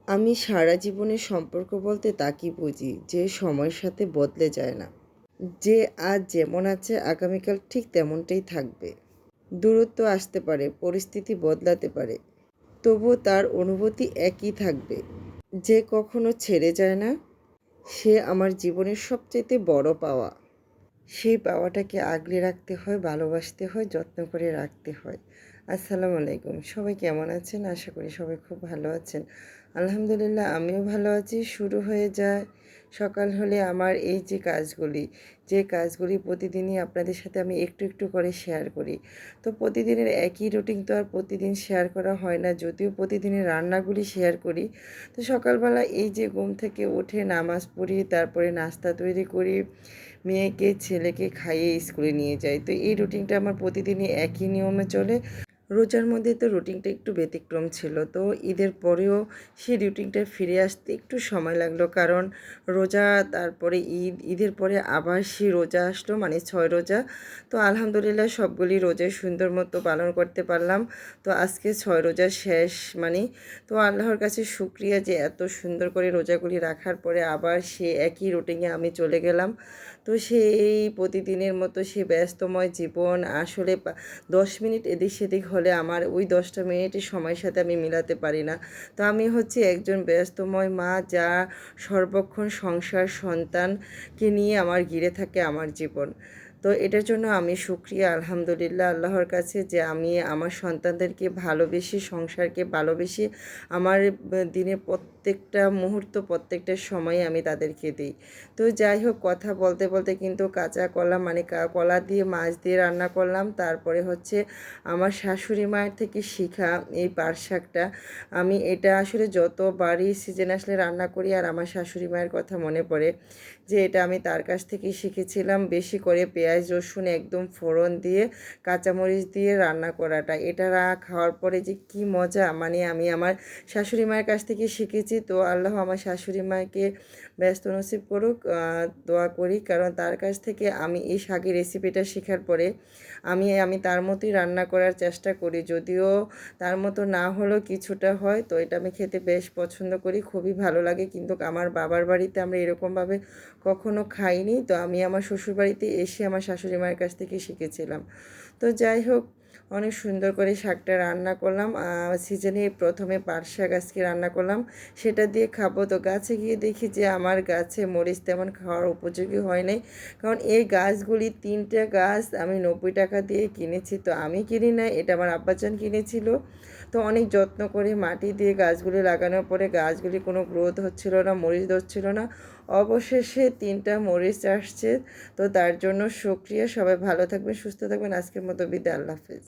আমি সারা জীবনের সম্পর্ক বলতে তাকে বুঝি যে সময়ের সাথে বদলে যায় না, যে আজ যেমন আছে আগামীকাল ঠিক তেমনটাই থাকবে। দূরত্ব আসতে পারে, পরিস্থিতি বদলাতে পারে, তবুও তার অনুভূতি একই থাকবে। যে কখনো ছেড়ে যায় না, সে আমার জীবনের সবচেয়ে বড় পাওয়া। সেই পাওয়াটাকে আগলে রাখতে হয়, ভালোবাসতে হয়, যত্ন করে রাখতে হয়। আসসালামু আলাইকুম, সবাই কেমন আছেন? আশা করি সবাই খুব ভালো আছেন। আলহামদুলিল্লাহ, আমিও ভালো আছি। শুরু হয়ে যায় সকাল হলে আমার এই যে কাজগুলি প্রতিদিনই আপনাদের সাথে আমি একটু একটু করে শেয়ার করি। তো প্রতিদিনের একই রুটিন তো আর প্রতিদিন শেয়ার করা হয় না, যদিও প্রতিদিনের রান্নাগুলি শেয়ার করি। তো সকালবেলা এই যে ঘুম থেকে উঠে নামাজ পড়ি, তারপরে নাস্তা তৈরি করি, মেয়েকে ছেলেকে খাইয়ে স্কুলে নিয়ে যাই। তো এই রুটিনটা আমার প্রতিদিনই একই নিয়মে চলে। রোজার মধ্যে তো রুটিনটা একটু ব্যতিক্রম ছিল, তো ঈদের পরেও সেই রুটিনটা ফিরে আসতে একটু সময় লাগলো, কারণ রোজা, তারপরে ঈদের পরে আবার সেই রোজা আসলো, মানে 6 রোজা। তো আলহামদুলিল্লাহ সবগুলি রোজাই সুন্দর মতো পালন করতে পারলাম। তো আজকে 6 রোজা শেষ, মানে তো আল্লাহর কাছে শুকরিয়া যে এত সুন্দর করে রোজাগুলি রাখার পরে আবার সে একই রুটিনে আমি চলে গেলাম। তো সেই প্রতিদিনের মতো সে ব্যস্তময় জীবন আসলে 10 মিনিট এদিক সেদিক হলে আমার ওই 10টা মিনিটের সময়ের সাথে আমি মিলাতে পারি না। তো আমি হচ্ছে একজন ব্যস্তময় মা, যা সর্বক্ষণ সংসার সন্তানকে নিয়ে আমার ঘিরে থাকে আমার জীবন। তো এটার জন্য আমি শুকরিয়া আলহামদুলিল্লাহ আল্লাহর কাছে যে আমি আমার সন্তানদেরকে ভালোবেসে, সংসারকে ভালোবেসে আমার দিনের প্রত্যেকটা মুহূর্ত, প্রত্যেকটা সময় আমি তাদেরকে দিই। তো যাই হোক, কথা বলতে বলতে কিন্তু কাঁচা কলা, মানে কলা দিয়ে মাছ দিয়ে রান্না করলাম। তারপরে হচ্ছে আমার শাশুড়ি মায়ের থেকে শেখা এই পাট শাকটা, আমি এটা আসলে যতবারই সিজন আসলে রান্না করি আর আমার শাশুড়ি মায়ের কথা মনে পড়ে যে এটা আমি তার কাছ থেকেই শিখেছিলাম। বেশি করে পেঁয়াজ রসুন একদম ফোড়ন দিয়ে, কাঁচামরিচ দিয়ে রান্না করাটা, এটা খাওয়ার পরে যে কি মজা, মানে আমি আমার শাশুড়ি মায়ের কাছ থেকে শিখেছি। তো আল্লাহ আমার শাশুড়ি মাকে ব্যস্ত নসিব করুক, দোয়া করি, কারণ তার কাছ থেকে আমি এই শাকের রেসিপিটা শেখার পরে আমি তার মতোই রান্না করার চেষ্টা করি। যদিও তার মতো না হলেও কিছুটা হয়, তো এটা আমি খেতে বেশ পছন্দ করি, খুবই ভালো লাগে। কিন্তু আমার বাবার বাড়িতে আমরা এরকমভাবে কখনো খাইনি। তো আমি আমার শ্বশুরবাড়িতে এসে আমার শাশুড়ি মায়ের কাছ থেকে শিখেছিলাম। তো যাই হোক, অনেক সুন্দর করে শাকটা রান্না করলাম। সিজনে প্রথমে পাট শাক আজকে রান্না করলাম, সেটা দিয়ে খাবো। তো গাছে গিয়ে দেখি যে আমার গাছে মরিচ তেমন খাওয়ার উপযোগী হয় নাই, কারণ এই গাছগুলি 3টা গাছ আমি 90 টাকা দিয়ে কিনেছি। তো আমি কিনি না, এটা আমার আব্বাজান কিনেছিল। তো অনেক যত্ন করে মাটি দিয়ে গাছগুলি লাগানোর পরে গাছগুলি কোনো গ্রোথ হচ্ছিল না, মরিচ ধরছিল না। অবশেষে 3টা মরিচ আসছে। তো তার জন্য শুকরিয়া। সবাই ভালো থাকবেন, সুস্থ থাকবেন। আজকের মতো বিদায়, আল্লাহ হাফেজ।